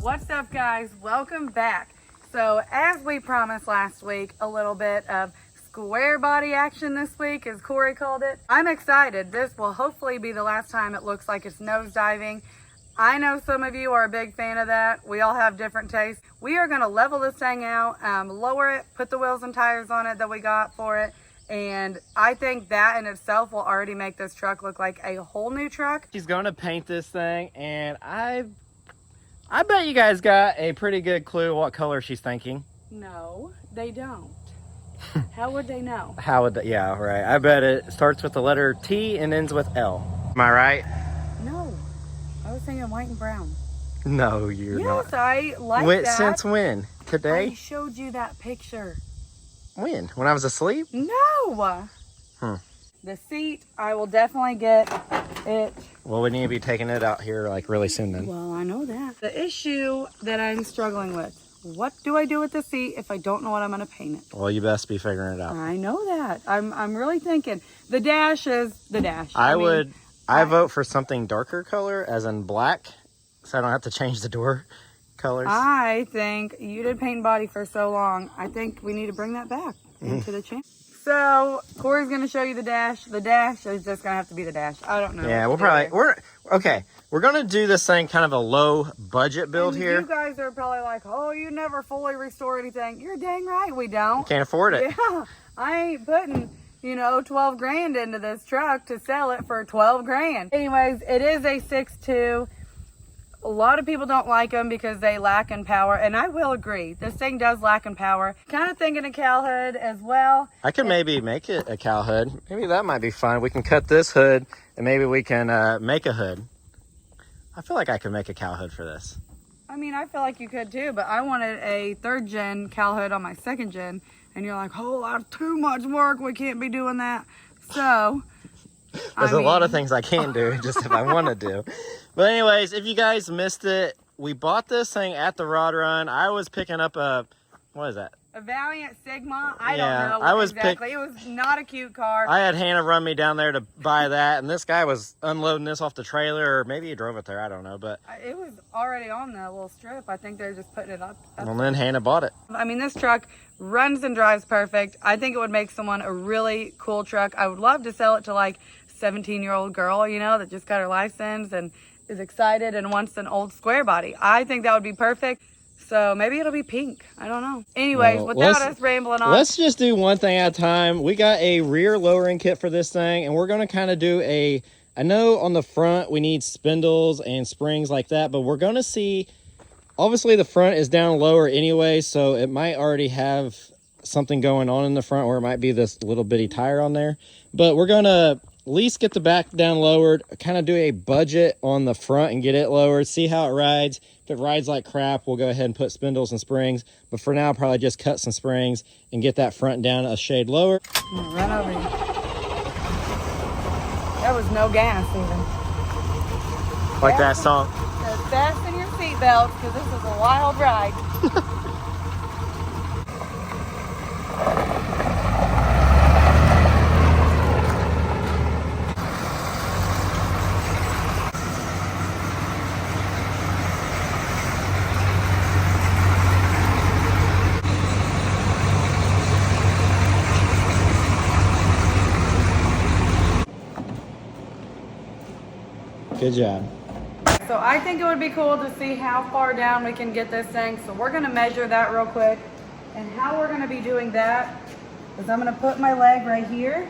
What's up, guys? Welcome back. So as we promised last week, a little bit of square body action this week, as Corey called it. I'm excited. This will hopefully be the last time it looks like it's nose diving. I know some of you are a big fan of that. We all have different tastes. We are going to level this thing out, lower it, put the wheels and tires on it that we got for it. And I think that in itself will already make this truck look like a whole new truck. She's going to paint this thing, and I bet you guys got a pretty good clue what color she's thinking. No, they don't. How would they know? How would they? Yeah, right. I bet it starts with the letter T and ends with L. Am I right? No, I was thinking white and brown. No, you're not. Yes, I like that. Since when? Today? I showed you that picture. When? When I was asleep? No. The seat, I will definitely get it. Well, we need to be taking it out here like really soon then. Well, I know that. The issue that I'm struggling with, what do I do with the seat if I don't know what I'm going to paint it? Well, you best be figuring it out. I know that. I'm really thinking. The dash is the dash. I vote for something darker color, as in black, so I don't have to change the door colors. I think you did paint and body for so long. I think we need to bring that back into the channel. So Corey's gonna show you the dash. The dash is just gonna have to be the dash. I don't know. Yeah, we're gonna do this thing kind of a low budget build here. You guys are probably like, oh, you never fully restore anything. You're dang right, we don't. Can't afford it. Yeah, I ain't putting 12 grand into this truck to sell it for 12 grand. Anyways, it is a 6.2. A lot of people don't like them because they lack in power, and I will agree. This thing does lack in power. Kind of thinking a cow hood as well. I could maybe make it a cow hood. Maybe that might be fun. We can cut this hood, and maybe we can make a hood. I feel like I could make a cow hood for this. I mean, I feel like you could too, but I wanted a 3rd gen cow hood on my 2nd gen, and you're like, oh, that's too much work. We can't be doing that. So... There's a lot of things I can do, just if I want to do. But anyways, if you guys missed it, we bought this thing at the Rod Run. I was picking up what is that? A Valiant Sigma. I don't know exactly. It was not a cute car. I had Hannah run me down there to buy that, and this guy was unloading this off the trailer, or maybe he drove it there. I don't know, but it was already on the little strip. I think they're just putting it up. And then Hannah bought it. I mean, this truck runs and drives perfect. I think it would make someone a really cool truck. I would love to sell it to like 17-year-old girl, that just got her license and is excited and wants an old square body. I think that would be perfect. So maybe it'll be pink. I don't know. Anyways, without us rambling on. Let's just do one thing at a time. We got a rear lowering kit for this thing, and we're going to kind of do I know on the front we need spindles and springs like that, but we're going to see, obviously the front is down lower anyway, so it might already have something going on in the front, or it might be this little bitty tire on there. But we're going to at least get the back down lowered, kind of do a budget on the front and get it lowered, see how it rides. If it rides like crap, we'll go ahead and put spindles and springs. But for now, probably just cut some springs and get that front down a shade lower. Run over you. There was no gas even. Like that song. So fasten your seatbelts because this is a wild ride. Good job. So I think it would be cool to see how far down we can get this thing. So we're gonna measure that real quick. And how we're gonna be doing that is I'm gonna put my leg right here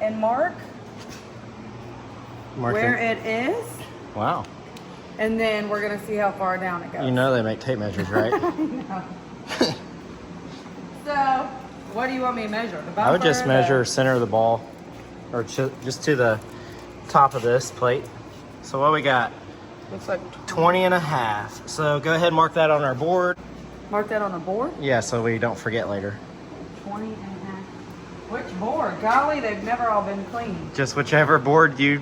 and mark where it is. Wow. And then we're gonna see how far down it goes. You know they make tape measures, right? I know. So, what do you want me to measure? The I would just bumper, measure center of the ball, or just to the top of this plate. So what we got? Looks like 20 and a half. So go ahead and mark that on our board. Mark that on the board? Yeah, so we don't forget later. 20 and a half Which board? Golly, they've never all been cleaned. Just whichever board you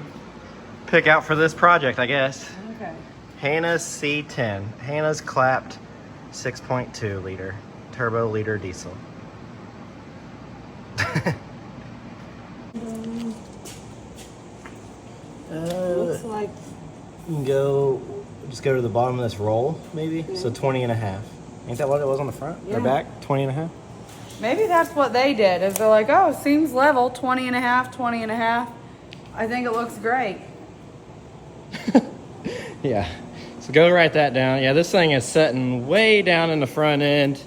pick out for this project, I guess. Okay. Hannah's C10. Hannah's clapped 6.2 liter turbo liter diesel. Looks like You can go, just go to the bottom of this roll, maybe. So 20 and a half. Ain't that what it was on the front? Yeah. Or back? 20 and a half? maybe that's what they did. Is they're like, oh, it seems level, 20 and a half, 20 and a half. I think it looks great. Yeah. So go write that down. Yeah, this thing is setting way down in the front end.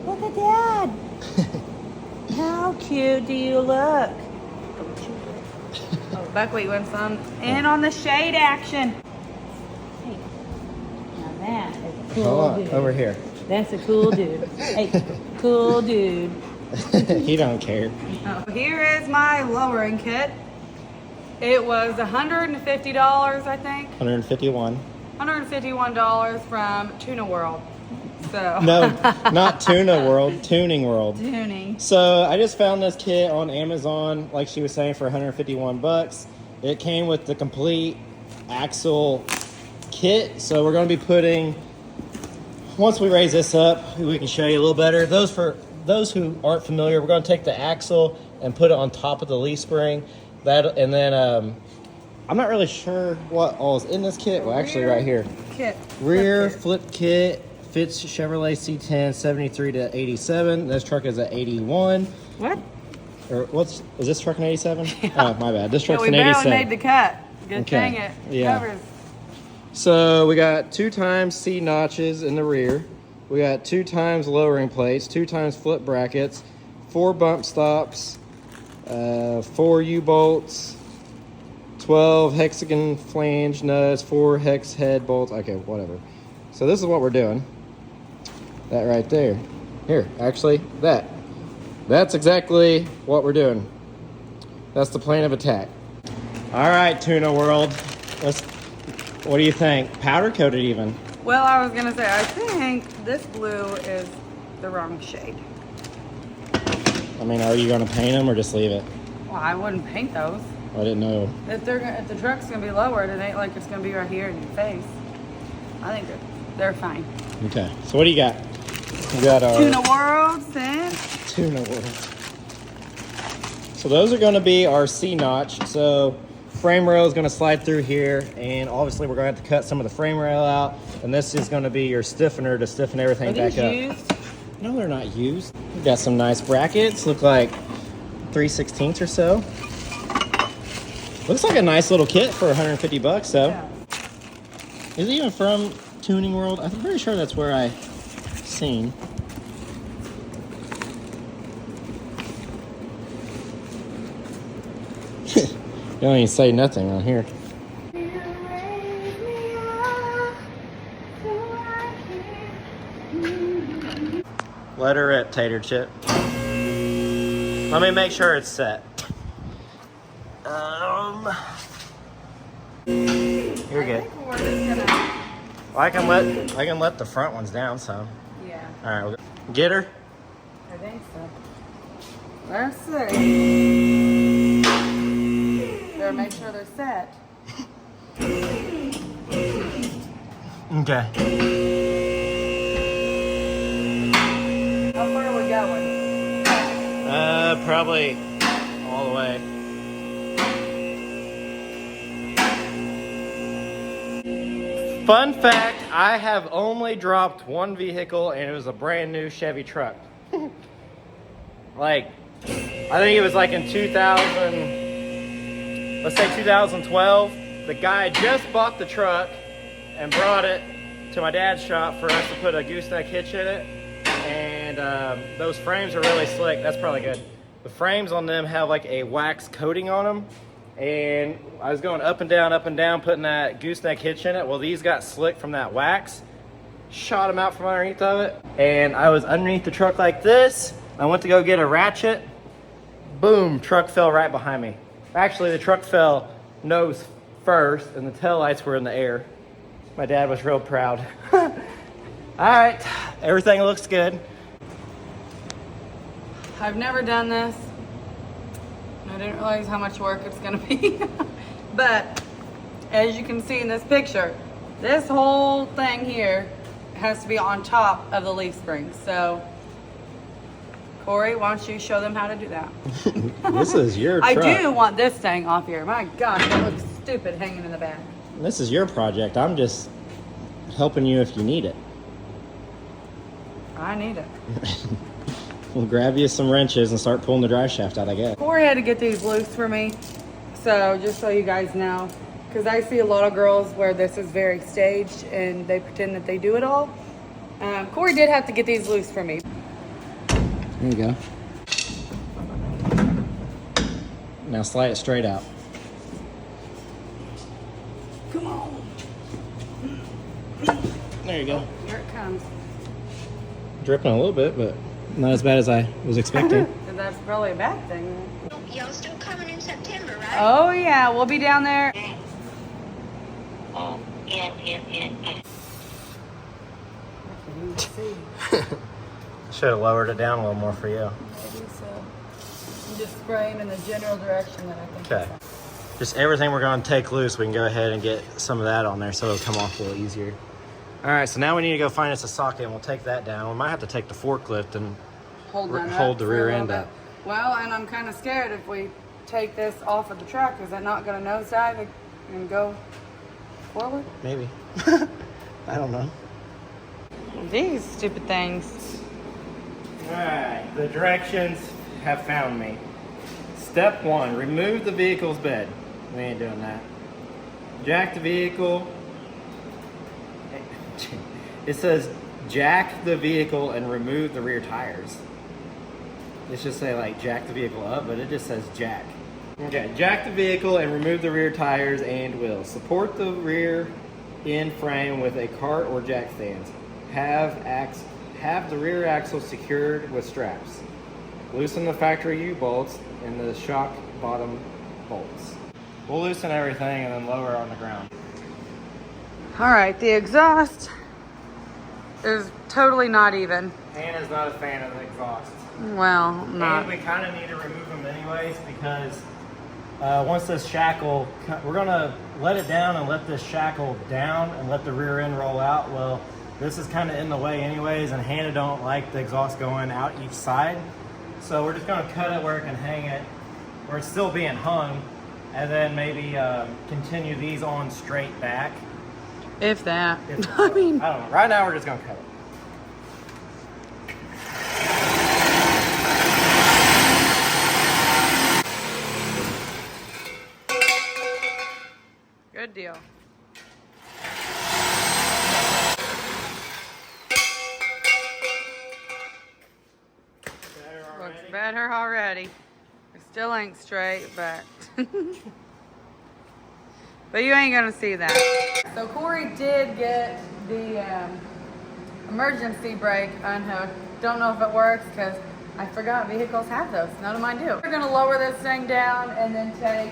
Look at Dad. How cute do you look? Oh, buckwheat went some in on the shade action. Hey, now that is a cool Hold on, dude. over here. That's a cool dude. Hey, cool dude. He don't care. Oh, here is my lowering kit. It was $150, I think. 151. $151 from Tuna World. So No, not Tuna World, Tuning World. tuning. So I just found this kit on Amazon, like she was saying, for 151 bucks. It came with the complete axle kit. So we're going to be putting, once we raise this up, we can show you a little better. For those who aren't familiar, we're going to take the axle and put it on top of the leaf spring. And then I'm not really sure what all is in this kit. Well, actually, right here. Rear flip kit. Fits Chevrolet C10 73 to 87. This truck is at 81. What? Or is this truck an 87? Yeah. Oh, my bad. This truck's we an barely 87. made the cut. Good Okay. thing it Yeah. covers. So we got 2 times C notches in the rear. We got 2 times lowering plates, 2 times flip brackets, 4 bump stops, 4 U-bolts, 12 hexagon flange nuts, 4 hex head bolts. Okay, whatever. So this is what we're doing. That right there. Here, actually, that's exactly what we're doing. That's the plan of attack. All right, Tuna World. What do you think? Powder coated even. Well, I was gonna say, I think this blue is the wrong shade. I mean, are you gonna paint them or just leave it? Well, I wouldn't paint those. I didn't know. If the truck's gonna be lowered, it ain't like it's gonna be right here in your face. I think they're fine. Okay, so what do you got? We got our Tuna World, then. Tuna World. So those are going to be our C-notch. So frame rail is going to slide through here, and obviously we're going to have to cut some of the frame rail out. And this is going to be your stiffener to stiffen everything Are these back up. used? No, they're not used. We got some nice brackets. Look like 3/16 or so. Looks like a nice little kit for 150 bucks. So Yeah. is it even from Tuning World? I'm pretty sure that's where I seen. You don't even say nothing on here. Let her rip, Tater Chip. Let me make sure it's set. You're good. We're just gonna, Well, I can let the front ones down, so. yeah, All right, we'll go. Get her. I think so. Let's see. Better make sure they're set. Okay. How far are we going? Probably all the way. Fun fact, I have only dropped one vehicle and it was a brand new Chevy truck. Like, I think it was like in 2000, let's say 2012. The guy just bought the truck and brought it to my dad's shop for us to put a gooseneck hitch in it. And those frames are really slick. That's probably good. The frames on them have like a wax coating on them. And I was going up and down, putting that gooseneck hitch in it. Well, these got slick from that wax. Shot them out from underneath of it. And I was underneath the truck like this. I went to go get a ratchet. Boom, truck fell right behind me. Actually, the truck fell nose first and the taillights were in the air. My dad was real proud. All right, everything looks good. I've never done this. I didn't realize how much work it's gonna be. But as you can see in this picture, this whole thing here has to be on top of the leaf spring. So Corey, why don't you show them how to do that? This is your truck. I do want this thing off here. My gosh, that looks stupid hanging in the back. This is your project. I'm just helping you if you need it. I need it. We'll grab you some wrenches and start pulling the drive shaft out, I guess. Corey had to get these loose for me. So just so you guys know, because I see a lot of girls where this is very staged and they pretend that they do it all. Corey did have to get these loose for me. There you go. Now slide it straight out. Come on. There you go. Here it comes. Dripping a little bit, but not as bad as I was expecting. That's probably a bad thing. Y'all still coming in September, right? Oh yeah, we'll be down there. Oh, yeah. Should have lowered it down a little more for you. Maybe so. I'm just spraying in the general direction that I think. Okay. Just everything we're going to take loose, we can go ahead and get some of that on there so it'll come off a little easier. All right, so now we need to go find us a socket and we'll take that down. We might have to take the forklift and hold the rear end up. Well, and I'm kind of scared if we take this off of the truck, is it not going to nosedive and go forward? Maybe. I don't know. These stupid things. All right, the directions have found me. Step 1, remove the vehicle's bed. We ain't doing that. Jack the vehicle. It says jack the vehicle and remove the rear tires. It should say like jack the vehicle up, but it just says jack. Okay, jack the vehicle and remove the rear tires and wheels. Support the rear end frame with a cart or jack stands. Have the rear axle secured with straps. Loosen the factory U-bolts and the shock bottom bolts. We'll loosen everything and then lower it on the ground. All right, the exhaust is totally not even. Hannah's not a fan of the exhaust. Well, not. And we kind of need to remove them anyways because once this shackle, we're gonna let it down and let this shackle down and let the rear end roll out. Well, this is kind of in the way anyways, and Hannah don't like the exhaust going out each side. So we're just gonna cut it where it can hang it, where it's still being hung, and then maybe continue these on straight back. If that. I don't know. Right now we're just gonna cut it. Good deal. Looks better already. It still ain't straight, but but you ain't gonna see that. So Corey did get the emergency brake unhooked. Don't know if it works because I forgot vehicles have those. None of mine do. We're gonna lower this thing down and then take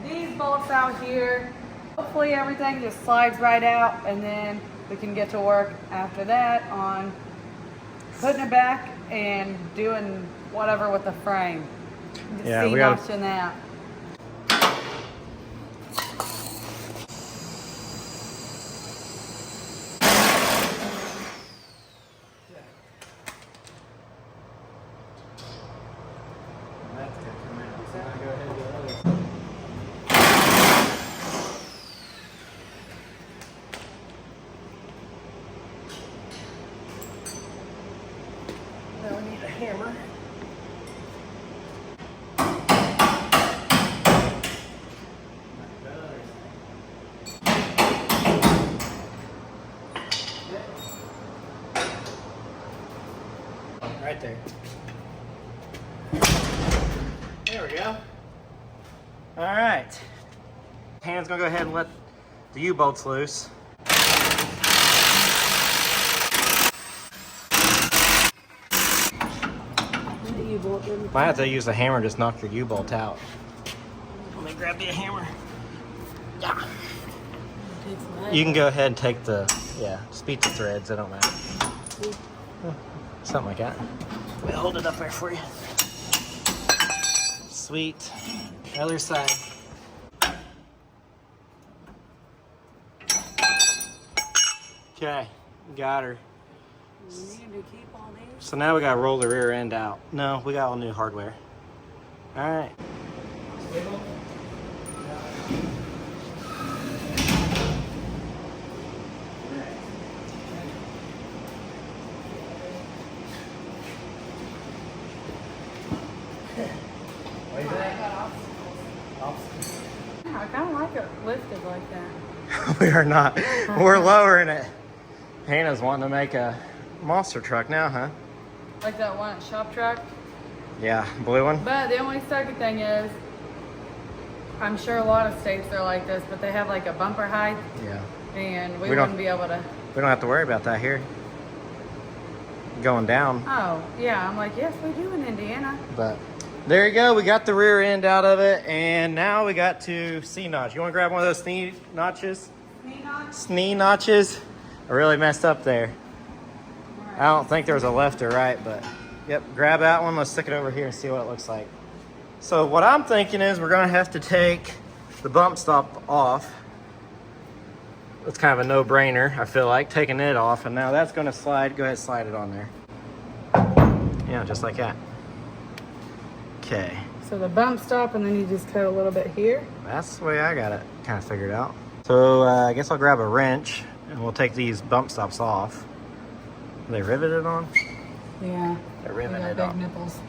these bolts out here. Hopefully everything just slides right out, and then we can get to work after that on putting it back and doing whatever with the frame. Yeah, See we gotta- notching that. That's gonna come out. So now go ahead and do the other side. Now we need a hammer. Right there. There we go. All right. Hannah's gonna go ahead and let the U-bolts loose. Might have to use the hammer and just knock your U-bolt out. Let me grab you a hammer. Yeah. You can go ahead and take the, just beat the threads, they don't matter. Something like that. We'll hold it up there for you. Sweet. Other side. Okay, got her. We need to keep all these. So now we gotta roll the rear end out. No, we got all new hardware. All right. I kind of like it lifted like that. We are not. We're lowering it. Hannah's wanting to make a monster truck now, huh? Like that one at Shop Truck. Yeah, blue one. But the only second thing is, I'm sure a lot of states are like this, but they have like a bumper height, Yeah. and we We don't- wouldn't be able to. We don't have to worry about that here. Going down. Oh, yeah. I'm like, yes, we do in Indiana. But there you go. We got the rear end out of it, and now we got to C-notch. You want to grab one of those snee notches? Snee notches? I really messed up there. I don't think there was a left or right, but yep, grab that one. Let's stick it over here and see what it looks like. So what I'm thinking is we're gonna have to take the bump stop off. It's kind of a no-brainer, I feel like, taking it off, and now that's gonna slide. Go ahead, slide it on there. Yeah, just like that. Okay, So the bump stop, and then you just cut a little bit here. that's the way I got it kind of figured out. So I guess I'll grab a wrench and we'll take these bump stops off. Are they riveted on? Yeah. They're They got riveted big on. nipples.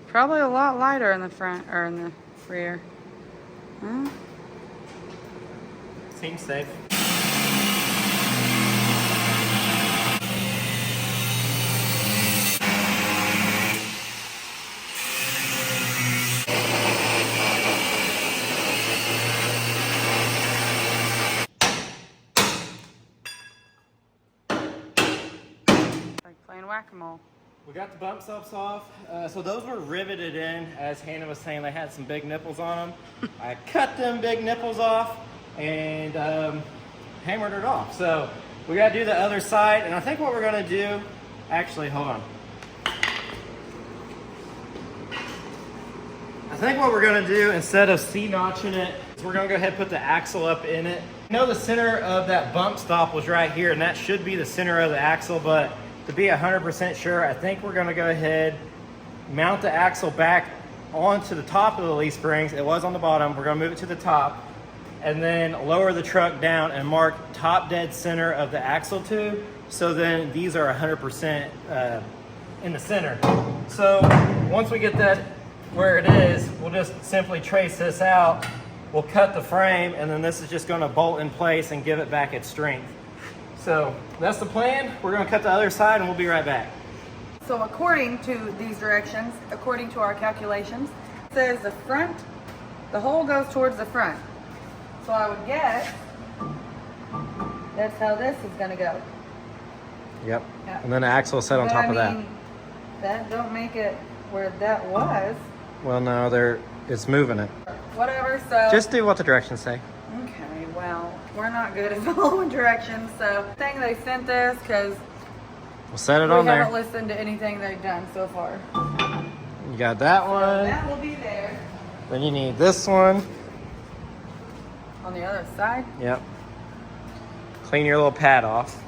Probably a lot lighter in the front or in the rear. Huh? Seems safe. Like playing whack-a-mole. We got the bump stops off. So those were riveted in, as Hannah was saying, they had some big nipples on them. I cut them big nipples off and hammered it off. So we got to do the other side, and I think what we're going to do, actually, hold on. I think what we're going to do, instead of C-notching it, is we're going to go ahead and put the axle up in it. I know the center of that bump stop was right here, and that should be the center of the axle, but to be 100% sure, I think we're going to go ahead, mount the axle back onto the top of the leaf springs. It was on the bottom. We're going to move it to the top, and then lower the truck down and mark top dead center of the axle tube. So then these are 100% in the center. So once we get that where it is, we'll just simply trace this out. We'll cut the frame, and then this is just going to bolt in place and give it back its strength. So that's the plan. We're going to cut the other side, and we'll be right back. So according to these directions, according to our calculations, it says the front, the hole goes towards the front. So I would guess that's how this is going to go. Yep. Yeah. And then the axle will set on But top I of that. mean, that don't make it where that was. Well, no, it's moving it. Whatever, so. Just do what the directions say. Okay, well, we're not good at following directions, so I think they sent this because We'll set it we on haven't there. listened to anything they've done so far. You got that So one. that will be there. Then you need this one. On the other side. Yep. Clean your little pad off.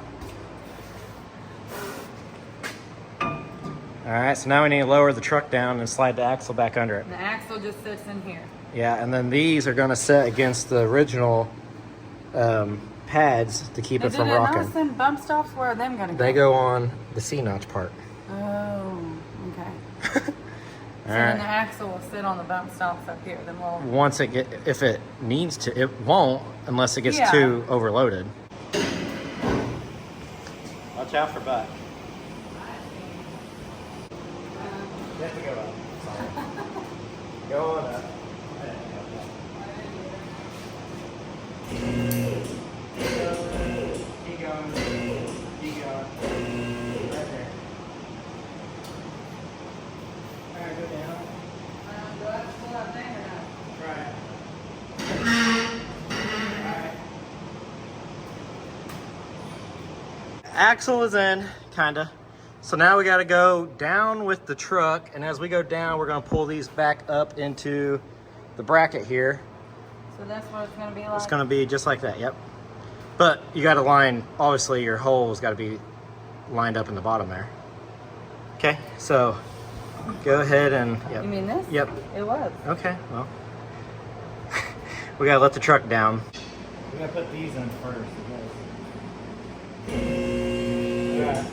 All right, so now we need to lower the truck down and slide the axle back under it. And the axle just sits in here. Yeah, and then these are going to set against the original pads to keep it Now, from did I notice rocking. them bump stops? Where are them going to go? They go on the C-notch part. Oh, okay. All So then the right. axle will sit on the bump stops up here. Then we'll. Once if it needs to, it won't unless it gets Yeah. too overloaded. Watch out for butt. You have to go up. Sorry. Go on up. Keep going. Keep going. Right there. Alright, go down. Do I have to pull that thing or not? Try it. axle is in, kinda. So now we gotta go down with the truck, and as we go down, we're gonna pull these back up into the bracket here. So that's what it's gonna be like? It's gonna be just like that, yep. But you gotta line, obviously your hole's gotta be lined up in the bottom there. Okay, so go ahead and, yep. You mean this? Yep. It was. Okay, well. We gotta let the truck down. We gotta put these in first, I guess. Yeah.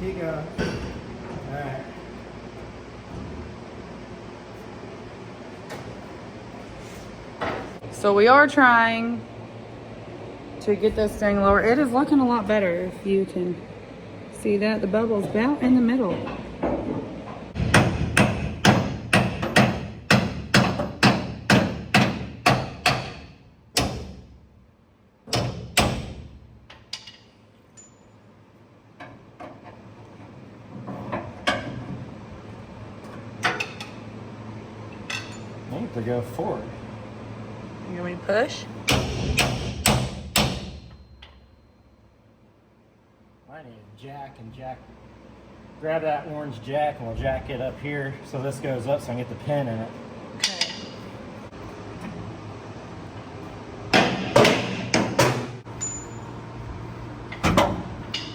Keep going. Alright. So we are trying to get this thing lower. It is looking a lot better if you can see that. The bubble's about in the middle. I need to go forward. You want me to push? I need a jack and jack. Grab that orange jack and we'll jack it up here so this goes up so I can get the pin in it. Okay.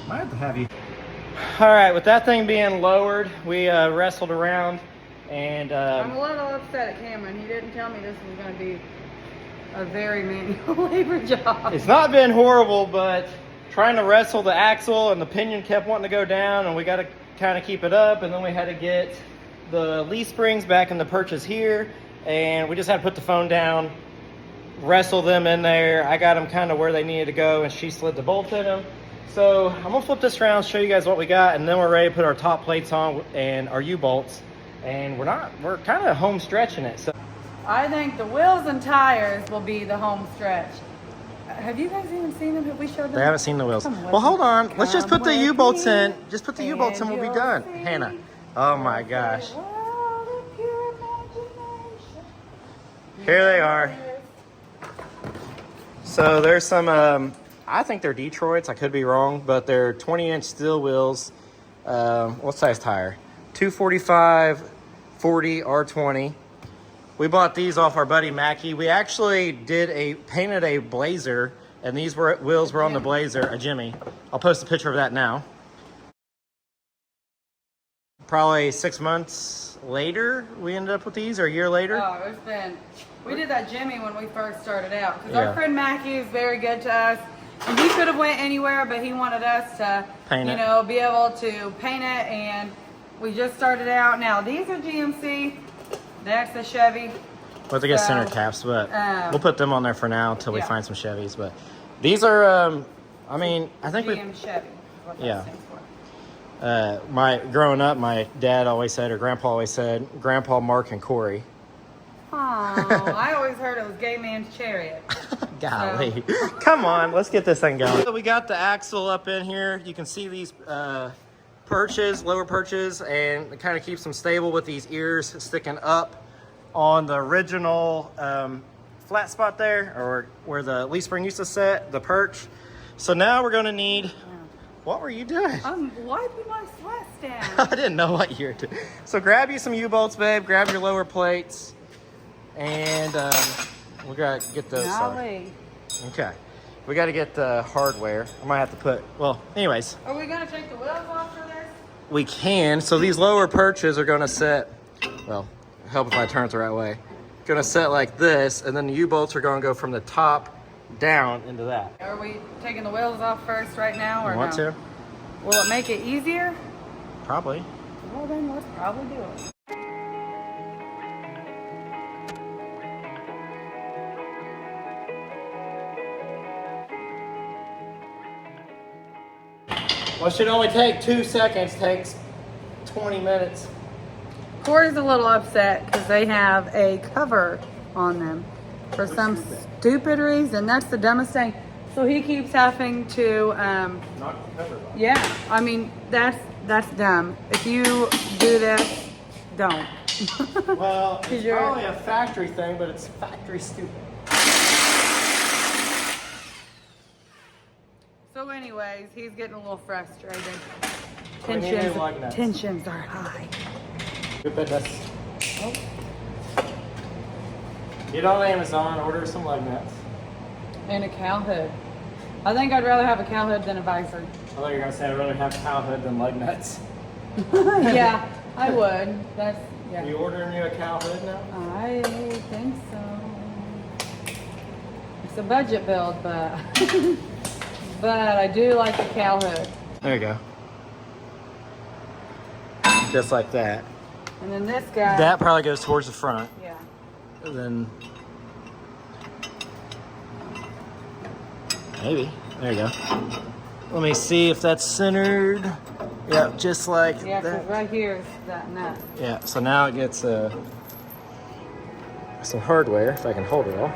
Might have to have you. All right, with that thing being lowered, we wrestled around and I'm a little upset at Cameron. He didn't tell me this was going to be a very manual labor job. it's not been horrible, but trying to wrestle the axle and the pinion kept wanting to go down and we got to kind of keep it up, and then we had to get the leaf springs back in the perches here, and we just had to put the phone down, wrestle them in there. I got them kind of where they needed to go, and she slid the bolt in them. So I'm gonna flip this around, show you guys what we got, and then we're ready to put our top plates on and our U-bolts, and we're kind of home stretching it. So I think the wheels and tires will be the home stretch. Have you guys even seen them? Have we showed them? they haven't seen the wheels. Come with Well, hold me. on. Let's just Come put the with U-bolts me, in. Just put the U-bolts in, and we'll be you'll done. see Hannah. Oh my gosh. the world of pure imagination. Here they are. So there's some, I think they're Detroits. I could be wrong, but they're 20-inch steel wheels. What size tire? 245 40 R20. We bought these off our buddy Mackie. We actually painted a Blazer, and these wheels were on the Blazer, a Jimmy. I'll post a picture of that now. Probably 6 months later, we ended up with these, or a year later. Oh, we did that Jimmy when we first started out. Because Yeah. our friend Mackie is very good to us. And he could have went anywhere, but he wanted us to, Paint it. be able to paint it. And we just started out. Now, these are GMC. That's the Chevy. We'll have to get So, center caps, but we'll put them on there for now until we yeah. find some Chevys. But these are, I mean, I think GM Chevy. Is what that Yeah. stands for. growing up, my dad always said, or grandpa always said, Grandpa, Mark, and Corey. Oh, I always heard it was Gay Man's Chariot. Golly. Come on, let's get this thing going. So we got the axle up in here. You can see these perches, lower perches, and it kind of keeps them stable with these ears sticking up on the original flat spot there, or where the leaf spring used to sit, the perch. So now we're gonna need, what were you doing? I'm wiping my sweats down. I didn't know what you were doing. So grab you some U-bolts, babe, grab your lower plates, and we gotta get those. Golly. Okay. We gotta get the hardware. I might have to put, well, anyways. Are we going to take the wheels off for this? We can. So these lower perches are gonna set, well, help if I turn it the right way. Gonna set like this, and then the U-bolts are gonna go from the top down into that. Are we taking the wheels off first right now, or You want no? to? Will it make it easier? Probably. Well, then let's probably do it. What should only take 2 seconds takes 20 minutes. Corey's a little upset because they have a cover on them for some stupid reason. That's the dumbest thing. So he keeps having to, Knock the cover off. yeah, I mean, that's dumb. If you do this, don't. Well, it's You're- probably a factory thing, but it's factory stupid. So anyways, he's getting a little frustrated. We need new lug nuts. Tensions are high. Good bet that's... Oh. Get on Amazon, order some lug nuts. And a cow hood. I think I'd rather have a cow hood than a visor. I thought you were gonna say I'd rather have cow hood than lug nuts. Yeah, I would. That's, yeah. You ordering you a cow hood now? I think so. It's a budget build, but but I do like the cow hood. There you go. Just like that. And then this guy. That probably goes towards the front. Yeah. And then maybe. There you go. Let me see if that's centered. Yeah, just like Yeah, because that. right here is that nut. Yeah, so now it gets some hardware, if I can hold it all.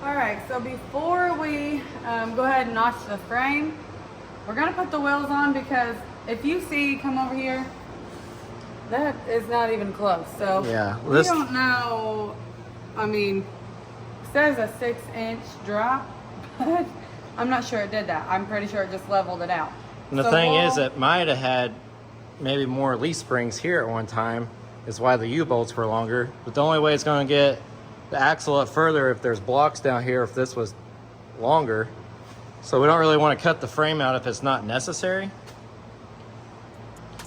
Alright, so before we go ahead and notch the frame, we're going to put the wheels on because if you see, come over here, that is not even close. So Yeah, we this- don't know, I mean, it says a 6-inch drop, but I'm not sure it did that. I'm pretty sure it just leveled it out. And the So thing is, we'll- it might have had maybe more leaf springs here at one time, is why the U-bolts were longer. But the only way it's going to get the axle up further if there's blocks down here if this was longer. So we don't really want to cut the frame out if it's not necessary.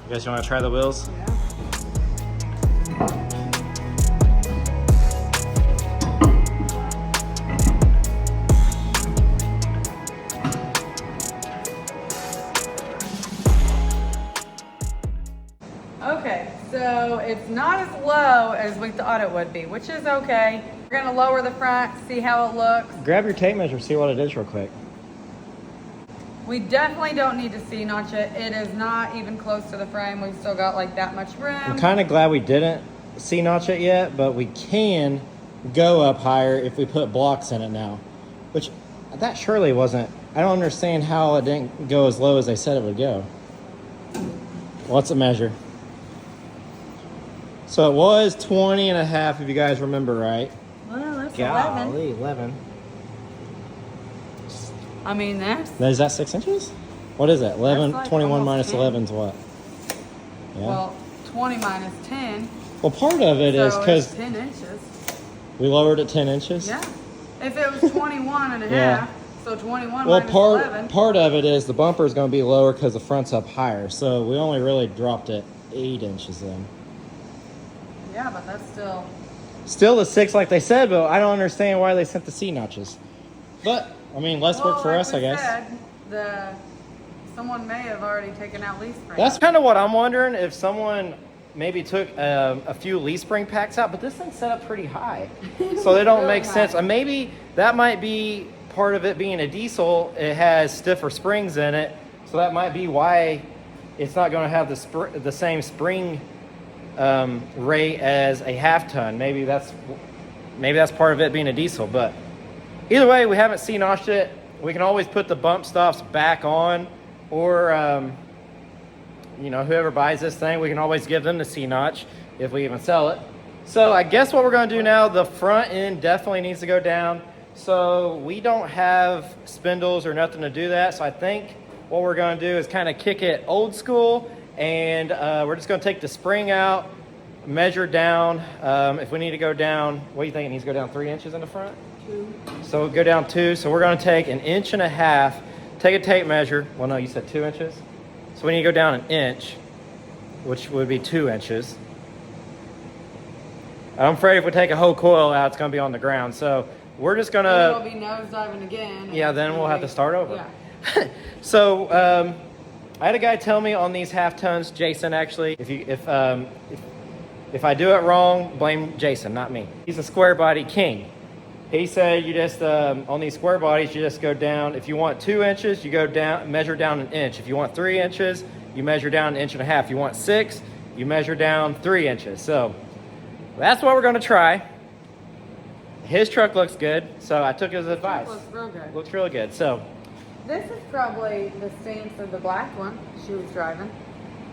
You guys want to try the wheels? Yeah. Okay, so it's not as low as we thought it would be, which is okay. We're gonna lower the front, see how it looks. Grab your tape measure, see what it is real quick. We definitely don't need to C-notch it. It is not even close to the frame. We've still got like that much room. I'm kind of glad we didn't C-notch it yet, but we can go up higher if we put blocks in it now. Which, that surely wasn't... I don't understand how it didn't go as low as they said it would go. What's the measure? So it was 20 and a half, if you guys remember right. Well, that's 11. Golly, 11. I mean, that's... Is that 6 inches? What is that? 11, That's like 21 almost minus 10. 11 is what? Yeah. Well, 20 minus 10. Well, part of it is So it's because 10 inches. we lowered it 10 inches. Yeah. If it was 21 and a Yeah. half, so 21 Well, minus 11. part of it is the bumper is going to be lower because the front's up higher. So we only really dropped it 8 inches then. Yeah, but that's still... Still the 6 like they said, but I don't understand why they sent the C notches. But, I mean, less work for like us, we I guess. said, someone may have already taken out leaf springs. That's kind of what I'm wondering, if someone maybe took a few leaf spring packs out, but this thing's set up pretty high. So they don't Really make sense. high. Maybe that might be part of it being a diesel. It has stiffer springs in it. So that might be why it's not going to have the same spring rate as a half ton. Maybe that's part of it being a diesel. But either way, we haven't C-notched it. We can always put the bump stops back on, or you know, whoever buys this thing, we can always give them the C-notch if we even sell it. So I guess what we're going to do now, the front end definitely needs to go down. So we don't have spindles or nothing to do that. So I think what we're going to do is kind of kick it old school, and we're just going to take the spring out, measure down. If we need to go down, what do you think? It needs to go down 3 inches in the front? 2. So we'll go down 2. So we're going to take 1.5 inches, take a tape measure. Well, no, you said 2 inches. So we need to go down 1 inch. which would be 2 inches. I'm afraid if we take a whole coil out, it's gonna be on the ground. So we're just gonna... We'll be nose diving again. Yeah, then we'll have to start over. Yeah. So I had a guy tell me on these half tons, Jason actually, if I do it wrong, blame Jason, not me. He's a square body king. He said you just, on these square bodies, you just go down. If you want 2 inches, you go down, measure down 1 inch. If you want 3 inches, you measure down 1.5 inches. If you want 6, you measure down 3 inches. So that's what we're gonna try. His truck looks good, so I took his advice. Looks real good. Looks really good, so. This is probably the stance of the black one she was driving.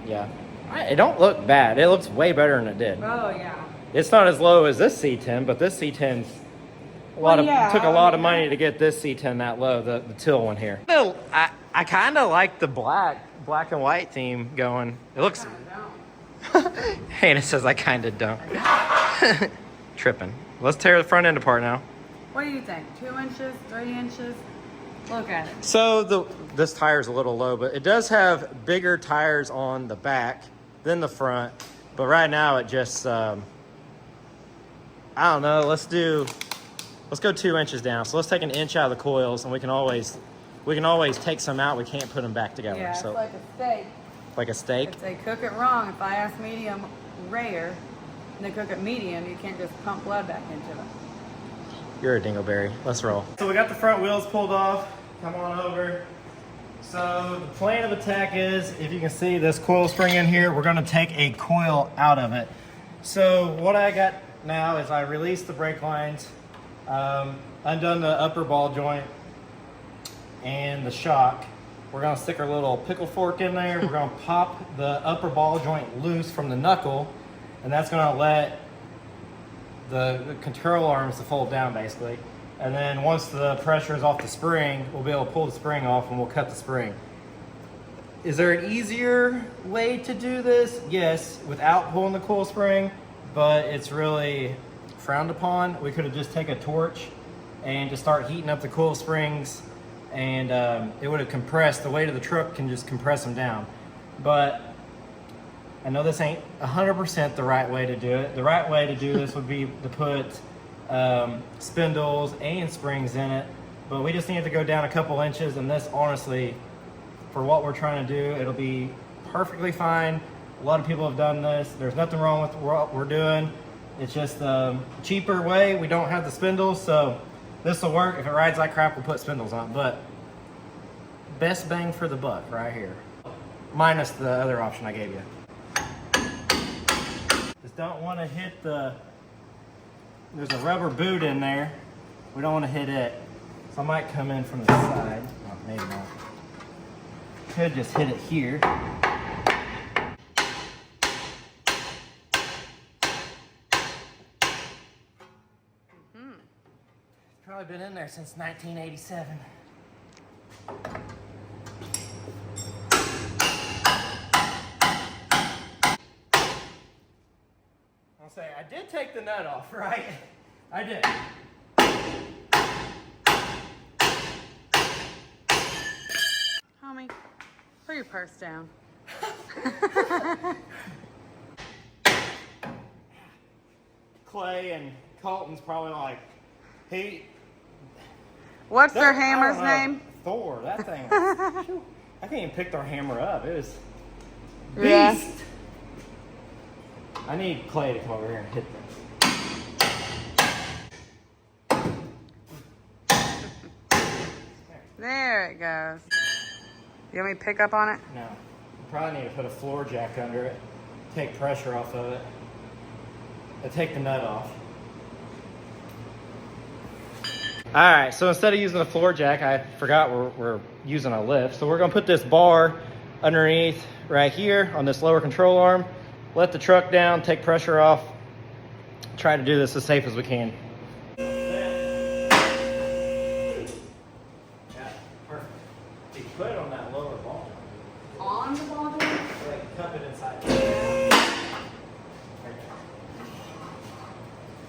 Yeah, it don't look bad. It looks way better than it did. Oh yeah. It's not as low as this C10, but this C10's took a lot of money to get this C10 that low, the teal one here. I kind of like the black and white theme going. It looks. Hannah says I kind of don't. Tripping. Let's tear the front end apart now. What do you think? 2 inches, 3 inches? Look at it. So this tire's a little low, but it does have bigger tires on the back than the front. But right now it just, I don't know. Let's go 2 inches down. So let's take 1 inch out of the coils, and we can always take some out. We can't put them back together. Yeah, so it's like a steak. like a steak. If they cook it wrong, if I ask medium rare, and they cook it medium, you can't just pump blood back into it. You're a dingleberry. Let's roll. So we got the front wheels pulled off. Come on over. So the plan of attack is, if you can see this coil spring in here, we're gonna take a coil out of it. So what I got now is I released the brake lines, undone the upper ball joint and the shock. We're gonna stick our little pickle fork in there. We're gonna pop the upper ball joint loose from the knuckle, and that's gonna let the control arms to fold down basically. And then once the pressure is off the spring, we'll be able to pull the spring off and we'll cut the spring. Is there an easier way to do this? Yes, without pulling the coil spring, but it's really frowned upon. We could have just taken a torch and just start heating up the coil springs, and it would have compressed. The weight of the truck can just compress them down. But I know this ain't 100% the right way to do it. The right way to do this would be to put spindles and springs in it, but we just need to go down a couple inches, and this, honestly, for what we're trying to do, it'll be perfectly fine. A lot of people have done this. There's nothing wrong with what we're doing. It's just a cheaper way. We don't have the spindles, so this will work. If it rides like crap, we'll put spindles on it, but best bang for the buck right here, minus the other option I gave you. Just don't want to hit there's a rubber boot in there. We don't want to hit it. So I might come in from the side. Oh, maybe not. Could just hit it here. It's probably been in there since 1987. I'll say, I did take the nut off, right? I did. Homie, put your purse down. Clay and Colton's probably like, hey. What's their hammer's name? Thor, that thing. I can't even pick their hammer up. It was beast. Yeah. I need Clay to come over here and hit this. There it goes. You want me to pick up on it? No. You probably need to put a floor jack under it, take pressure off of it, and take the nut off. All right, so instead of using a floor jack, I forgot we're using a lift. So we're gonna put this bar underneath right here on this lower control arm, let the truck down, take pressure off, try to do this as safe as we can. Yeah, perfect. You put it on that lower ball joint. On the ball joint? Like, cup it inside.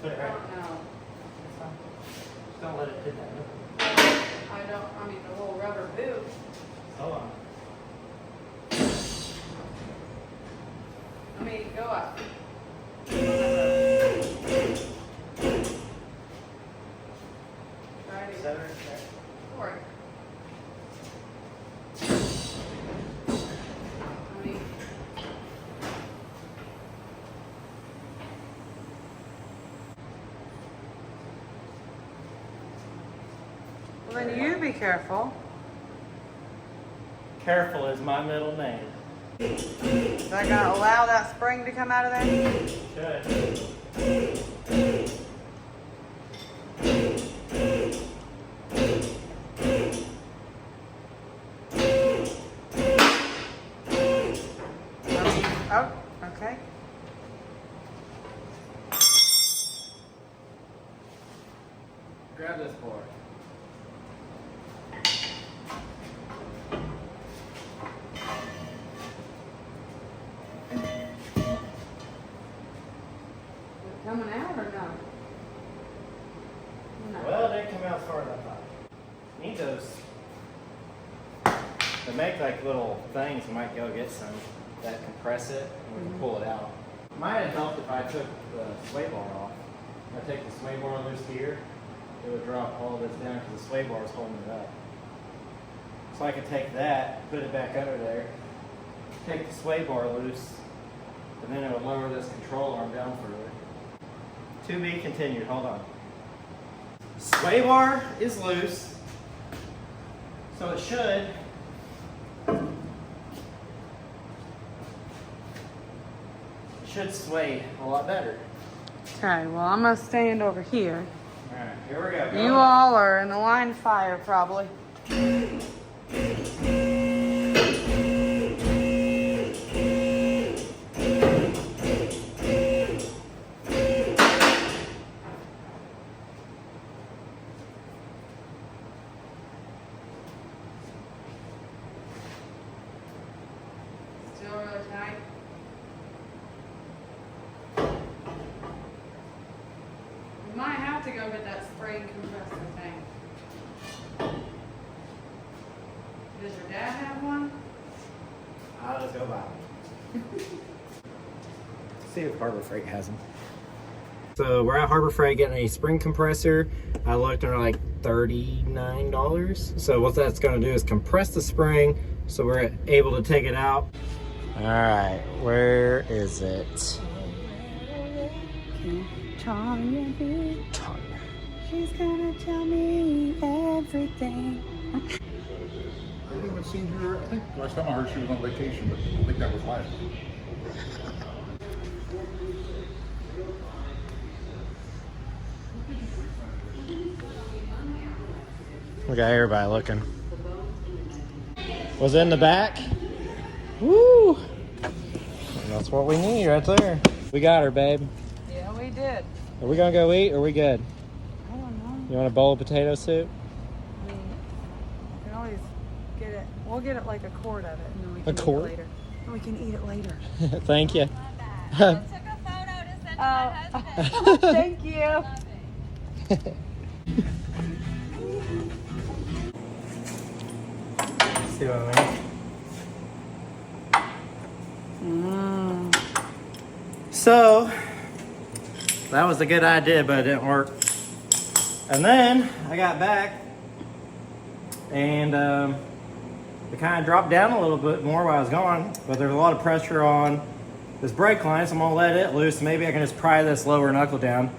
Put it right. No. Just don't let it hit that. I mean, the little rubber boot. Hold on. Go up. Righty. Forward. Well, then you be careful. Careful is my middle name. Is that gonna allow that spring to come out of there? Should. Oh, okay. Grab this board. Coming out or no? No. Well, it didn't come out as far as I thought. Need those. They make like little things. We might go get some that compress it and we can pull it out. Might have helped if I took the sway bar off. If I take the sway bar loose here, it would drop all this down because the sway bar is holding it up. So I could take that, put it back under there, take the sway bar loose, and then it would lower this control arm down further. To be continued, hold on. Sway bar is loose, so it should sway a lot better. Okay, well, I'm gonna stand over here. All right, here we go. You all are in the line of fire, probably. Still really tight. We might have to go get that spring compressor thing. Does your dad have one? I'll just go buy them. See if Harbor Freight has them. So we're at Harbor Freight getting a spring compressor. I looked and they're like $39. So what that's going to do is compress the spring so we're able to take it out. All right, where is it? Tanya, Tanya. she's gonna tell me everything. I haven't even seen her. I think last time I heard she was on vacation, but I think that was last week. We got everybody looking. Was it in the back? Woo! That's what we need right there. We got her, babe. Yeah, we did. Are we gonna go eat or are we good? I don't know. You want a bowl of potato soup? I mean, we can always get it. We'll get it like a quart of it, and then we A can eat quart? it later. And we can eat it later. Thank you. I took a photo to send to my husband. Thank you. See what I mean? So, that was a good idea, but it didn't work. And then I got back and it kind of dropped down a little bit more while I was gone, but there's a lot of pressure on this brake line, so I'm gonna let it loose. Maybe I can just pry this lower knuckle down.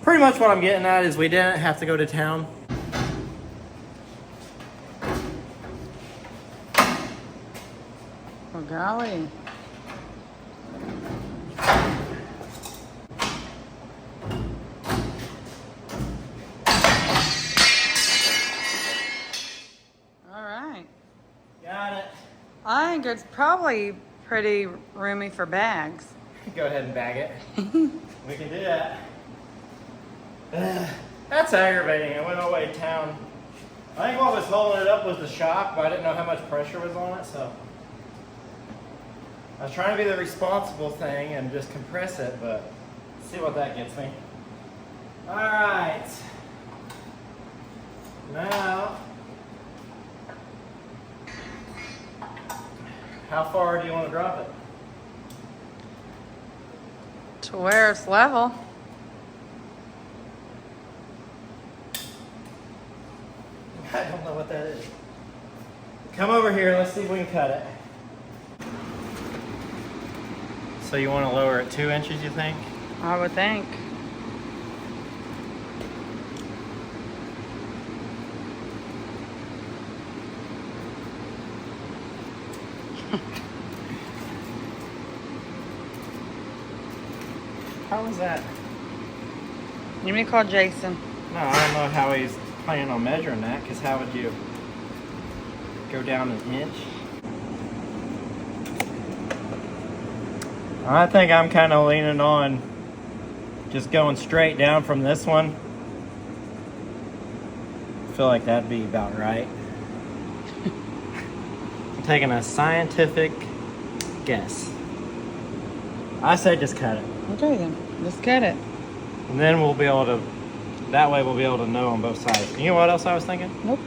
Pretty much what I'm getting at is we didn't have to go to town. Oh, golly. All right. Got it. I think it's probably pretty roomy for bags. Go ahead and bag it. We can do that. That's aggravating. I went all the way to town. I think what was holding it up was the shock, but I didn't know how much pressure was on it, so I was trying to be the responsible thing and just compress it, but see what that gets me. All right. Now, how far do you want to drop it? to where it's level. I don't know what that is. Come over here, let's see if we can cut it. So you want to lower it 2 inches, you think? I would think. How was that? You may call Jason. No, I don't know how he's planning on measuring that, because how would you go down an inch? I think I'm kind of leaning on just going straight down from this one. I feel like that'd be about right. I'm taking a scientific guess. I say just cut it. Okay then, just cut it. And then we'll be able to, that way we'll be able to know on both sides. You know what else I was thinking? Nope.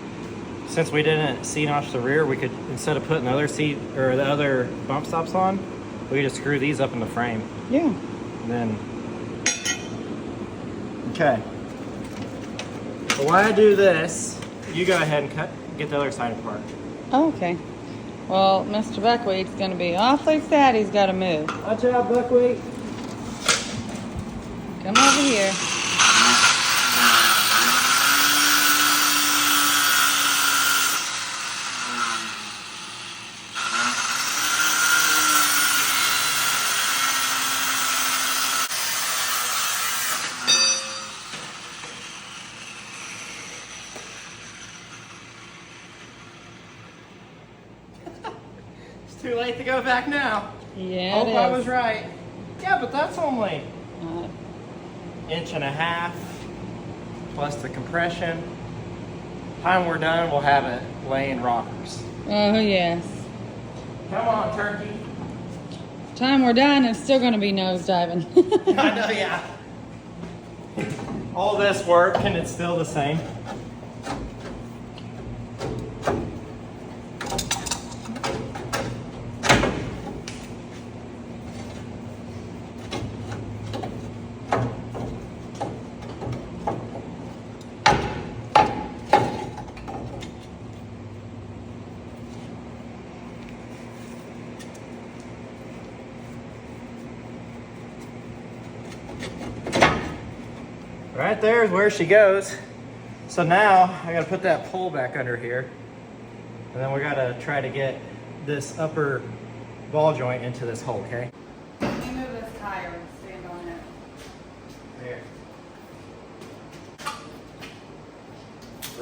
Since we didn't C-notch the rear, we could, instead of putting the other seat or the other bump stops on, we could just screw these up in the frame. Yeah. And then, okay. So while I do this, you go ahead and get the other side apart. Oh, okay. Well, Mr. Buckwheat's gonna be awfully sad he's gotta move. Watch out, Buckwheat. Come over here. It's too late to go back now. Yeah, Hope it I is. was right. Yeah, but that's only Uh, 1.5 inches plus the compression. Time we're done, we'll have it laying rockers. oh, yes. Come on, turkey. Time we're done, it's still gonna be nosediving. I know, yeah. All this work and it's still the same. Right there is where she goes. So now I gotta put that pole back under here. And then we gotta try to get this upper ball joint into this hole, okay? Let me move this tire and stand on it. There.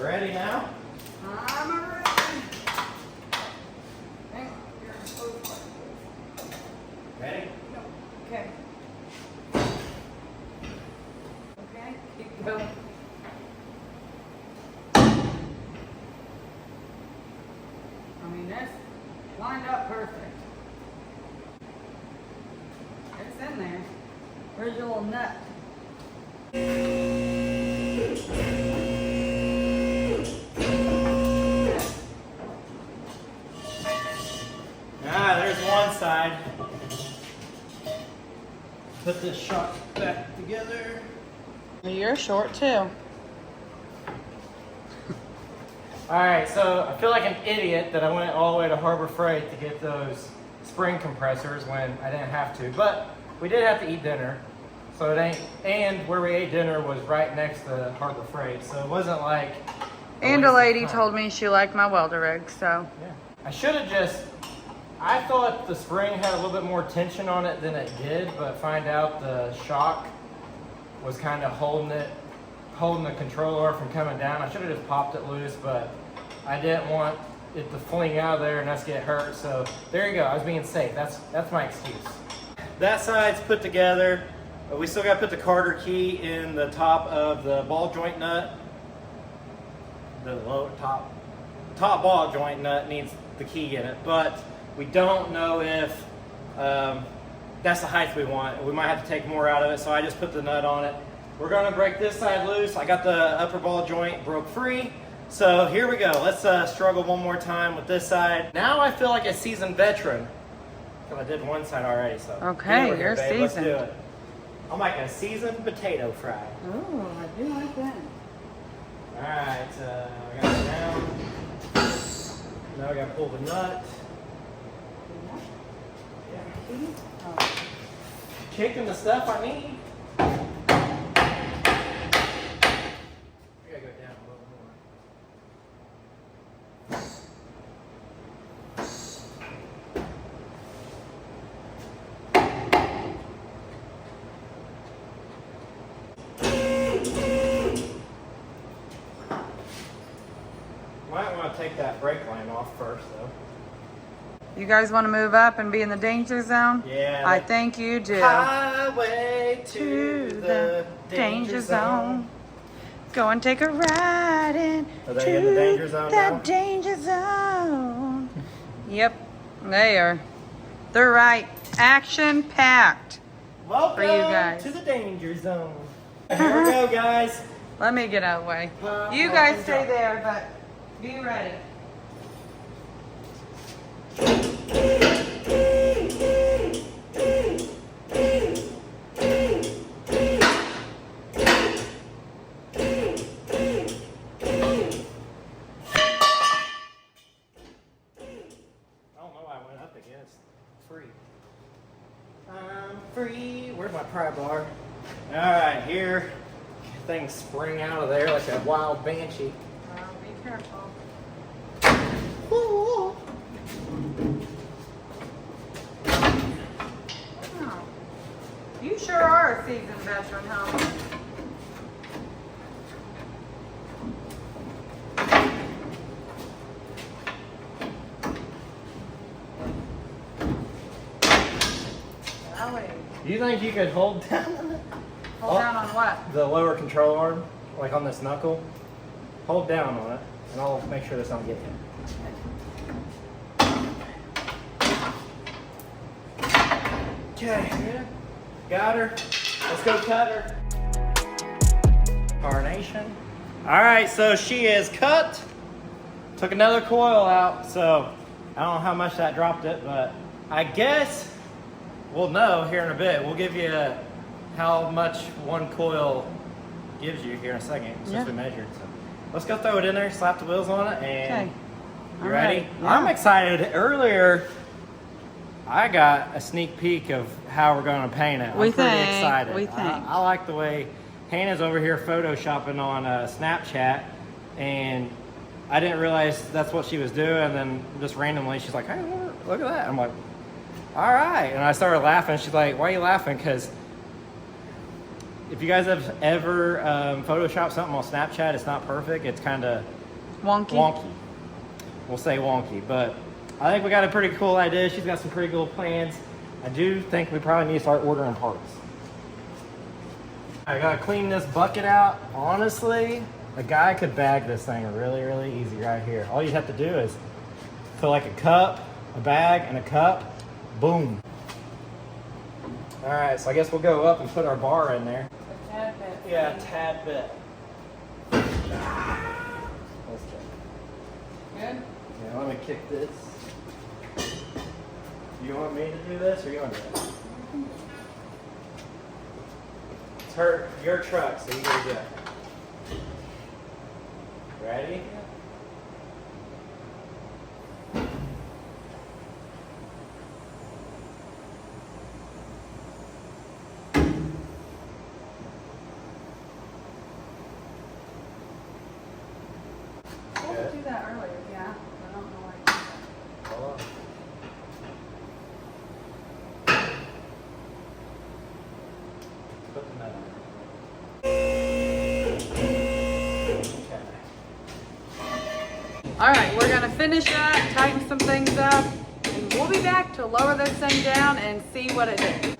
Ready now? I'm ready. Hang on, you're supposed to. Ready? Okay. Okay, keep going. I mean, that's lined up perfect. It's in there. Where's your little nut? Ah, there's one side. Put this shock back together. You're short too. Alright, so I feel like an idiot that I went all the way to Harbor Freight to get those spring compressors when I didn't have to. But we did have to eat dinner. So it ain't, and where we ate dinner was right next to Harbor Freight. So it wasn't like... And a lady told me she liked my welder rig, so. Yeah. I should have just... I thought the spring had a little bit more tension on it than it did, but find out the shock was kind of holding the controller from coming down. I should have just popped it loose, but I didn't want it to fling out of there and us get hurt. So there you go. I was being safe. That's my excuse. That side's put together. We still got to put the Carter key in the top of the ball joint nut. The lower top ball joint nut needs the key in it, but we don't know if that's the height we want. We might have to take more out of it, so I just put the nut on it. We're gonna break this side loose. I got the upper ball joint broke free. So here we go. Let's struggle one more time with this side. Now I feel like a seasoned veteran. Because I did one side already, so. Okay, get over here, you're babe. Let's seasoned. do it. I'm like a seasoned potato fry. Oh, I do like that. Alright, I got it down. Now I gotta pull the nut. Yeah. Kicking the stuff I need. I gotta go down a little more. Might want to take that brake line off first, though. You guys want to move up and be in the danger zone? Yeah. I think you do. Highway to the danger zone. Go and take a ride in. Are they in the danger zone now? The danger zone. Yep, they are. They're right. Action packed. Welcome For you guys. to the danger zone. Here we go, guys. Let me get out of the way. Pop, You pop, guys and stay drop. there, but be ready. Free. I'm free. Where's my pry bar? All right, here. Things spring out of there like a wild banshee. Be careful. Ooh. Oh. You sure are a seasoned veteran, homie. Do you think you could hold down Hold down on what? the lower control arm, like on this knuckle? Hold down on it, and I'll make sure this don't get hit. Okay, got her. Let's go cut her. Carnation. All right, so she is cut. Took another coil out, so I don't know how much that dropped it, but I guess we'll know here in a bit. We'll give you how much one coil gives you here in a second since we measured. So let's go throw it in there, slap the wheels on it, and you ready? Yeah. I'm excited. Earlier, I got a sneak peek of how we're going to paint it. I'm pretty excited. We think. I like the way Hannah's over here photoshopping on Snapchat, and I didn't realize that's what she was doing. And then just randomly, she's like, "Hey, look at that!" I'm like, "All right," and I started laughing. She's like, "Why are you laughing?" Because if you guys have ever photoshopped something on Snapchat, it's not perfect. It's kind of wonky. We'll say wonky, but I think we got a pretty cool idea. She's got some pretty cool plans. I do think we probably need to start ordering parts. I gotta clean this bucket out. Honestly, a guy could bag this thing really, really easy right here. All you have to do is fill like a cup, a bag, and a cup. Boom. All right, so I guess we'll go up and put our bar in there. A tad bit. Yeah, a tad bit. Let's check. Good? Yeah, let me kick this. You want me to do this, or you want to do it? It's your truck, so you gotta do it. Ready? I had to do that earlier, yeah. I don't know why I did that. Hold on. Put the nut on. All right, we're gonna finish up, tighten some things up, and we'll be back to lower this thing down and see what it did.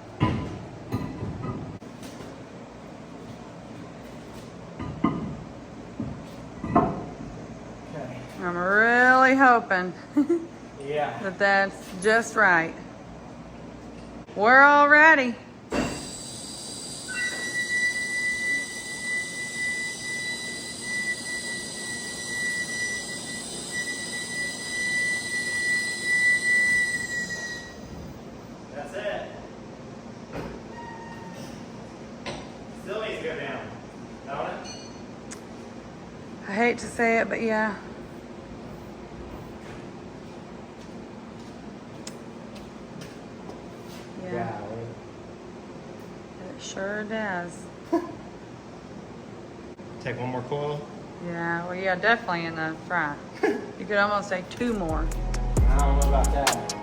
Okay. I'm really hoping Yeah. that that's just right. We're all ready. That's it. to say it, but yeah. Yeah, it sure does. Take one more coil. Yeah, well, yeah, definitely in the front. You could almost say 2 more. I don't know about that.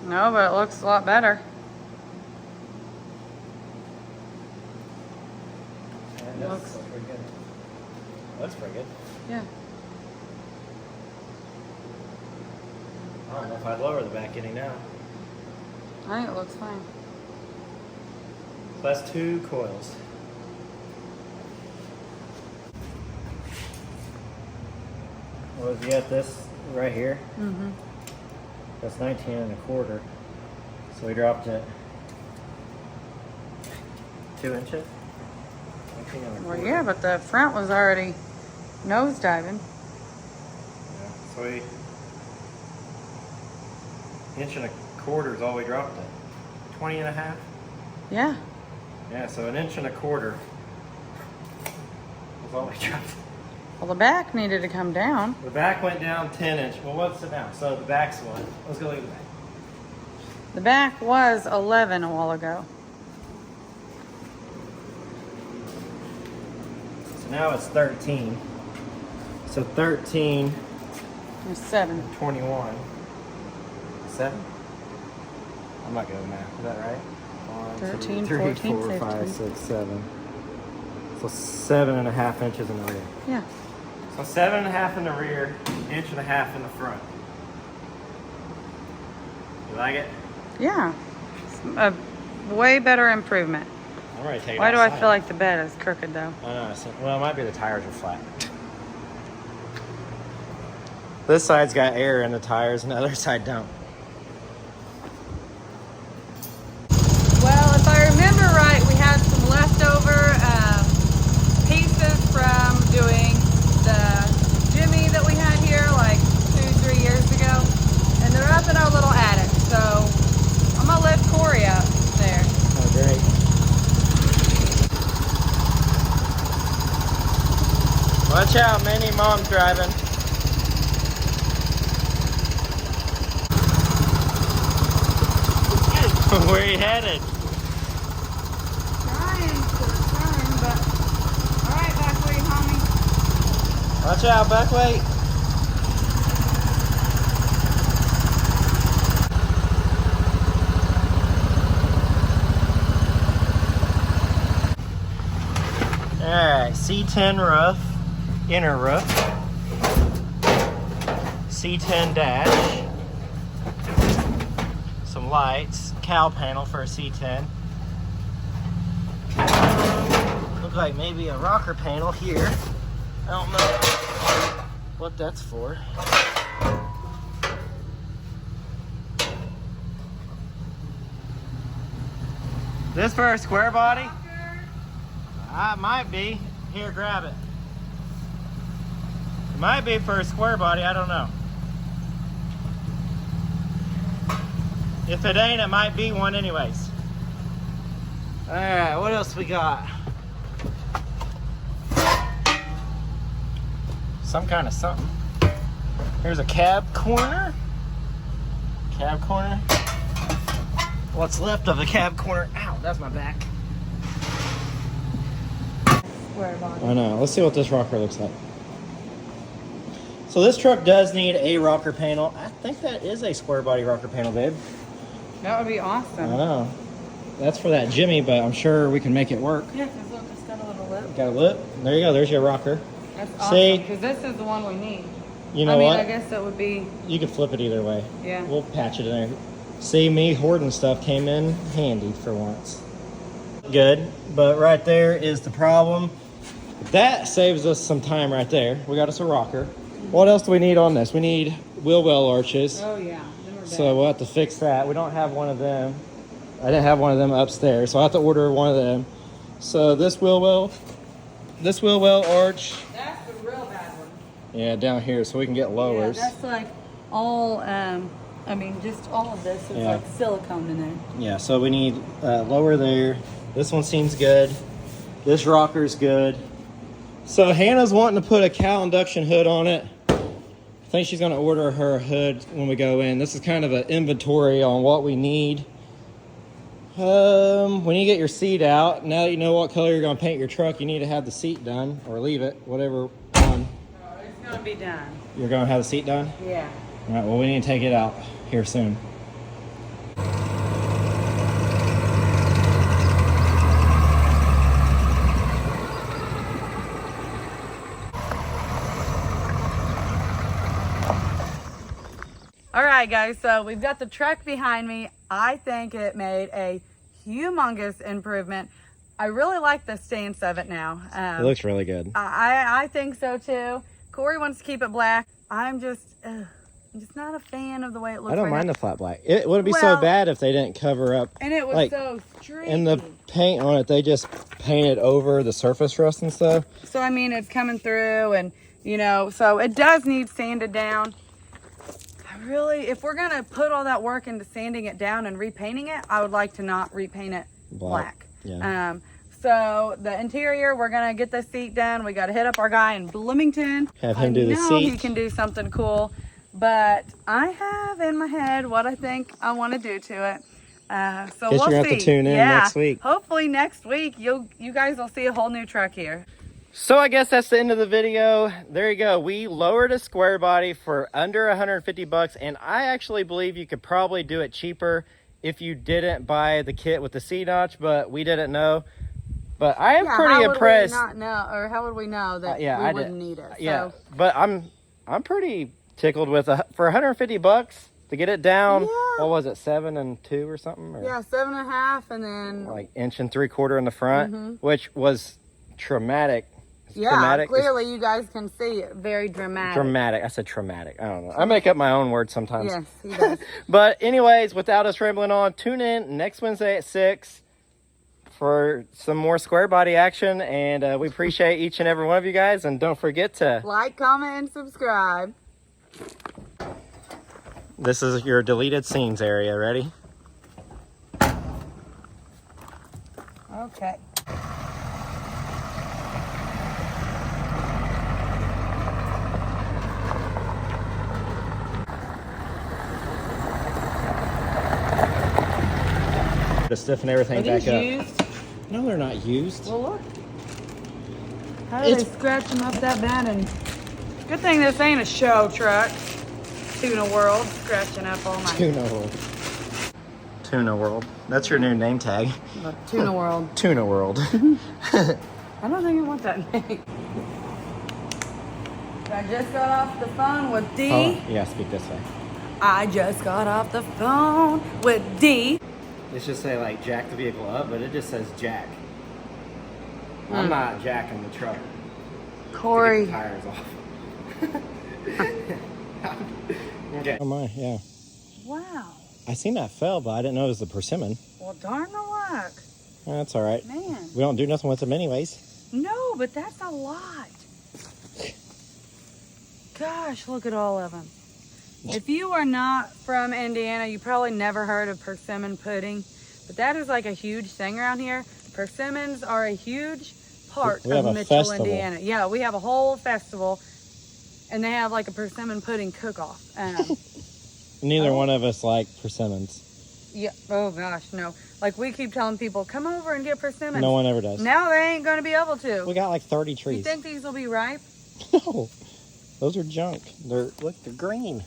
No, but it looks a lot better. Looks pretty good. Looks pretty good. Yeah. I don't know if I'd lower the back any now. I think it looks fine. So that's 2 coils. Well, you got this right here. Mm-hmm. That's 19 1/4. So we dropped it 2 inches. 19 Well, 1/4. yeah, but the front was already nosediving. Yeah, so we 1 1/4 is all we dropped it. 20 1/2. Yeah. Yeah, so 1 1/4 is all we dropped. Well, the back needed to come down. The back went down 10 inch. Well, what's it now? So the back's what? Let's go look at the back. The back was 11 a while ago. So now it's 13. So 13, There's 7. 21. 7? I'm not good at math. Is that right? 1, 13, 2, 3, 14, 4, 5, 15. 6, 7. So 7.5 inches in the rear. Yeah. So 7.5 in the rear, 1.5 inches in the front. You like it? Yeah. It's a way better improvement. I'm ready to take it Why do I outside. feel like the bed is crooked though? I know. Well, it might be the tires are flat. This side's got air in the tires, and the other side don't. Well, if I remember right, we had some leftover pieces from doing the Jimmy that we had here like 2-3 years ago. And they're up in our little attic. So I'm going to lift Corey up there. Oh, great. Watch out, Minnie. Mom's driving. Where are you headed? Trying to turn, but alright, Buckwheat, homie. Watch out, Buckwheat. Alright, C10 roof, inner roof, C10 dash, some lights, cowl panel for a C10. Look like maybe a rocker panel here. I don't know what that's for. This for a square body? It might be. Here, grab it. It might be for a square body, I don't know. If it ain't, it might be one anyways. Alright, what else we got? Some kind of something. Here's a cab corner. Cab corner. What's left of the cab corner? Ow, that's my back. Square body. I know. Let's see what this rocker looks like. So this truck does need a rocker panel. I think that is a square body rocker panel, babe. That would be I awesome. know. That's for that Jimmy, but I'm sure we can make it work. Yeah, because look, it's got a little lip. Got a lip? There you go. There's your rocker. That's See? awesome, because this is the one we need. You know I mean, what? I guess it would be, You can flip it either way. yeah. We'll patch it in there. See, me hoarding stuff came in handy for once. Good, but right there is the problem. That saves us some time right there. We got us a rocker. What else do we need on this? We need wheel well arches. Oh yeah. So we'll have to fix that. We don't have one of them. I didn't have one of them upstairs, so I have to order one of them. So this wheel well arch. That's the real bad one. Yeah, down here, so we can get lowers. Yeah, that's like all. I mean, just all of this is like silicone in there. Yeah, so we need lower there. This one seems good. This rocker's good. So Hannah's wanting to put a cow induction hood on it. I think she's going to order her hood when we go in. This is kind of an inventory on what we need. When you get your seat out, now that you know what color you're going to paint your truck, you need to have the seat done or leave it, whatever one. Oh, it's going to be done. You're going to have the seat done? Yeah. All right, well, we need to take it out here soon. All right, guys, so we've got the truck behind me. I think it made a humongous improvement. I really like the stance of it now. It looks really good. I think so too. Corey wants to keep it black. I'm just not a fan of the way it looks. I don't right mind now. the flat black. It would be so bad if they didn't cover up. And it was like, so streaky. And the paint on it, they just painted over the surface rust and stuff. So, I mean, it's coming through and, you know, so it does need sanded down. Really, if we're gonna put all that work into sanding it down and repainting it, I would like to not repaint it black. Yeah. So the interior, we're gonna get the seat done. We got to hit up our guy in Bloomington. Have him do the I know seat. he can do something cool, but I have in my head what I think I want to do to it. So Guess we'll you're gonna have see. to tune in next week. Hopefully next week you guys will see a whole new truck here. So I guess that's the end of the video. There you go. We lowered a square body for under 150 bucks, and I actually believe you could probably do it cheaper if you didn't buy the kit with the C-notch, but we didn't know. But I am pretty impressed. How would we not know, or how would we know that we wouldn't need it? Yeah, So, but I'm pretty tickled with for 150 bucks to get it down. Yeah. What was it, 7 and 2 or something? Or yeah, 7.5, and then like 1 3/4 in the front, which was traumatic. yeah, Dramatic. clearly you guys can see it. Very dramatic. Dramatic. I said traumatic. I don't know. I make up my own words sometimes. Yes, he does. But anyways, without us rambling on, tune in next Wednesday at 6 for some more square body action. And we appreciate each and every one of you guys. And don't forget to Like, comment, and subscribe. This is your deleted scenes area. Ready? Okay. To stiffen everything Are back these up. used? No, they're not used. Well, look. How do they scratch them up that bad? And good thing this ain't a show truck. Tuna World scratching up all night. Tuna World. Tuna World. That's your new name tag. Tuna World. Tuna World. I don't think I want that name. I just got off the phone with D. Oh, yeah, speak this way. I just got off the phone with D. It should say like jack the vehicle up, but it just says jack. I'm not jacking the truck. Corey. To get the tires off. Okay. Oh my, yeah. Wow. I seen that fell, but I didn't know it was the persimmon. Well, darn the luck. That's all right. Man. We don't do nothing with them anyways. No, but that's a lot. Gosh, look at all of them. If you are not from Indiana, you probably never heard of persimmon pudding, but that is like a huge thing around here. Persimmons are a huge part We have of a Mitchell, festival. Indiana. Yeah, we have a whole festival, and they have like a persimmon pudding cook-off. Neither one of us like persimmons. Yeah. Oh gosh, no. Like we keep telling people, come over and get persimmons. No one ever does. Now they ain't going to be able to. We got like 30 trees. You think these will be ripe? No, those are junk. Look, they're green.